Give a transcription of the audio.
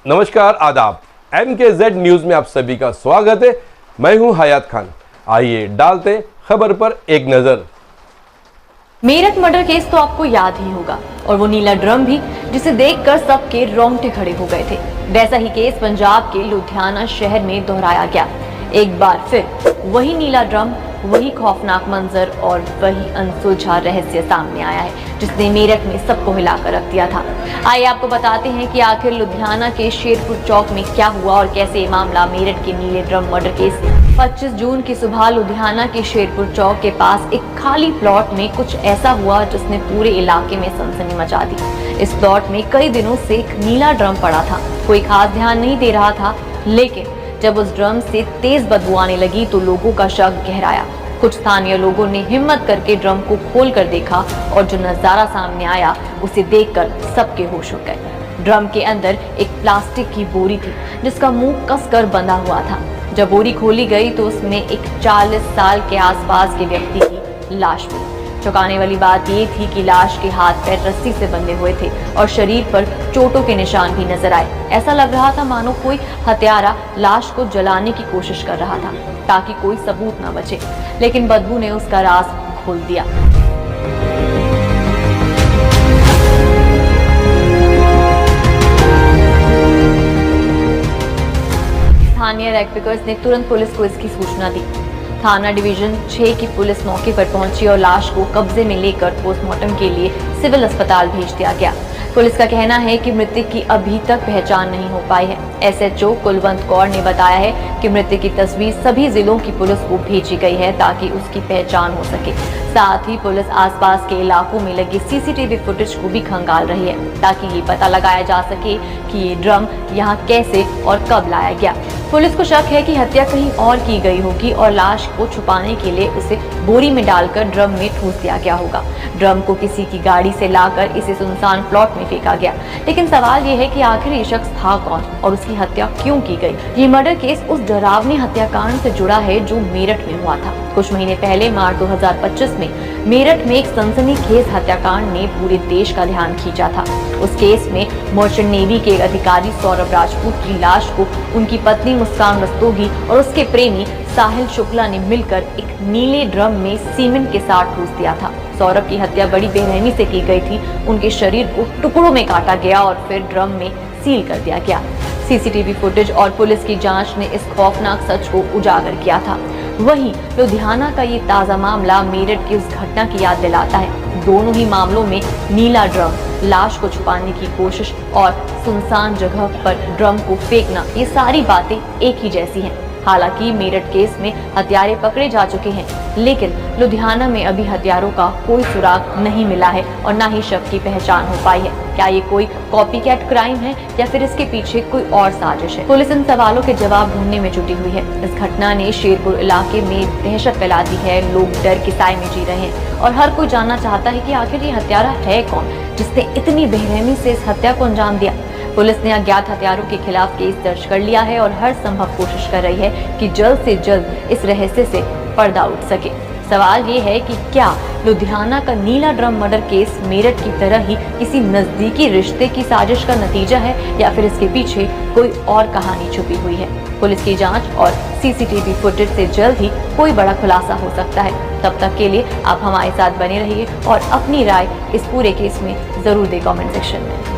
नमस्कार, आदाब। MKZ news में आप सभी का स्वागत है। मैं हूं हयात खान। आइए डालते खबर पर एक नजर। मेरठ मर्डर केस तो आपको याद ही होगा, और वो नीला ड्रम भी, जिसे देखकर सबके रोंगटे खड़े हो गए थे। वैसा ही केस पंजाब के लुधियाना शहर में दोहराया गया। एक बार फिर वही नीला ड्रम, वही खौफनाक मंजर और वही अनसुलझा रहस्य सामने आया है, जिसने मेरठ में सबको हिलाकर रख दिया था। आइए आपको बताते हैं कि आखिर लुधियाना के शेरपुर चौक में क्या हुआ और कैसे ये मामला मेरठ के नीले ड्रम मर्डर केस 25 जून की सुबह लुधियाना के शेरपुर चौक के पास एक खाली प्लॉट में कुछ ऐसा हुआ जिसने पूरे इलाके में सनसनी मचा दी। इस प्लॉट में कई दिनों से एक नीला ड्रम पड़ा था। कोई खास ध्यान नहीं दे रहा था, लेकिन जब उस ड्रम से तेज बदबू आने लगी तो लोगों का शक गहराया। कुछ स्थानीय लोगों ने हिम्मत करके ड्रम को खोलकर देखा और जो नजारा सामने आया उसे देखकर सबके होश उड़ गए। ड्रम के अंदर एक प्लास्टिक की बोरी थी जिसका मुंह कसकर बंधा हुआ था। जब बोरी खोली गई तो उसमें एक 40 साल के आसपास के व्यक्ति की लाश मिली। चौंकाने वाली बात ये थी कि लाश के हाथ पैर रस्सी से बंधे हुए थे और शरीर पर चोटों के निशान भी नजर आए। ऐसा लग रहा था मानो कोई हत्यारा लाश को जलाने की कोशिश कर रहा था ताकि कोई सबूत न बचे, लेकिन बदबू ने उसका राज खोल दिया। स्थानीय रैग पिकर्स ने तुरंत पुलिस को इसकी सूचना दी। थाना डिवीजन 6 की पुलिस मौके पर पहुंची और लाश को कब्जे में लेकर पोस्टमार्टम के लिए सिविल अस्पताल भेज दिया गया। पुलिस का कहना है कि मृतक की अभी तक पहचान नहीं हो पाई है। SHO कुलवंत कौर ने बताया है कि मृतक की तस्वीर सभी जिलों की पुलिस को भेजी गई है ताकि उसकी पहचान हो सके। साथ ही पुलिस आसपास के इलाकों में लगी CCTV फुटेज को भी खंगाल रही है ताकि ये पता लगाया जा सके कि ये ड्रम यहाँ कैसे और कब लाया गया। पुलिस को शक है कि हत्या कहीं और की गई होगी और लाश को छुपाने के लिए उसे बोरी में डालकर ड्रम में ठूस दिया गया होगा। ड्रम को किसी की गाड़ी से लाकर इसे सुनसान प्लॉट में फेंका गया। लेकिन सवाल ये है कि आखिर ये शख्स था कौन और उसकी हत्या क्यों की गई। ये मर्डर केस उस डरावनी हत्याकांड से जुड़ा है जो मेरठ में हुआ था। कुछ महीने पहले मार्च 2025 में मेरठ में एक सनसनीखेज हत्याकांड ने पूरे देश का ध्यान खींचा था। उस केस में मर्चेंट नेवी के अधिकारी सौरभ राजपूत की लाश को उनकी पत्नी मुस्कान रस्तोगी और उसके प्रेमी साहिल शुक्ला ने मिलकर एक नीले ड्रम में सीमेंट के साथ ठूस दिया था। सौरभ की हत्या बड़ी बेरहमी से की गई थी। उनके शरीर को टुकड़ों में काटा गया और फिर ड्रम में सील कर दिया गया। CCTV फुटेज और पुलिस की जांच ने इस खौफनाक सच को उजागर किया था। वहीं लुधियाना का ये ताजा मामला मेरठ की उस घटना की याद दिलाता है। दोनों ही मामलों में नीला ड्रम, लाश को छुपाने की कोशिश और सुनसान जगह पर ड्रम को फेंकना, ये सारी बातें एक ही जैसी हैं। हालांकि मेरठ केस में हत्यारे पकड़े जा चुके हैं, लेकिन लुधियाना में अभी हत्यारों का कोई सुराग नहीं मिला है और न ही शव की पहचान हो पाई है। क्या ये कोई कॉपीकैट क्राइम है या फिर इसके पीछे कोई और साजिश है? पुलिस इन सवालों के जवाब ढूंढने में जुटी हुई है। इस घटना ने शेरपुर इलाके में दहशत फैला दी है। लोग डर के साए में जी रहे हैं और हर कोई जानना चाहता है कि आखिर ये हत्यारा है कौन जिसने इतनी बेरहमी से इस हत्या को अंजाम दिया। पुलिस ने अज्ञात हत्यारों के खिलाफ केस दर्ज कर लिया है और हर संभव कोशिश कर रही है कि जल्द से जल्द इस रहस्य से पर्दा उठ सके। सवाल ये है कि क्या लुधियाना का नीला ड्रम मर्डर केस मेरठ की तरह ही किसी नजदीकी रिश्ते की साजिश का नतीजा है या फिर इसके पीछे कोई और कहानी छुपी हुई है? पुलिस की जांच और CCTV फुटेज से जल्द ही कोई बड़ा खुलासा हो सकता है। तब तक के लिए आप हमारे साथ बने रहिए और अपनी राय इस पूरे केस में जरूर दें कमेंट सेक्शन में।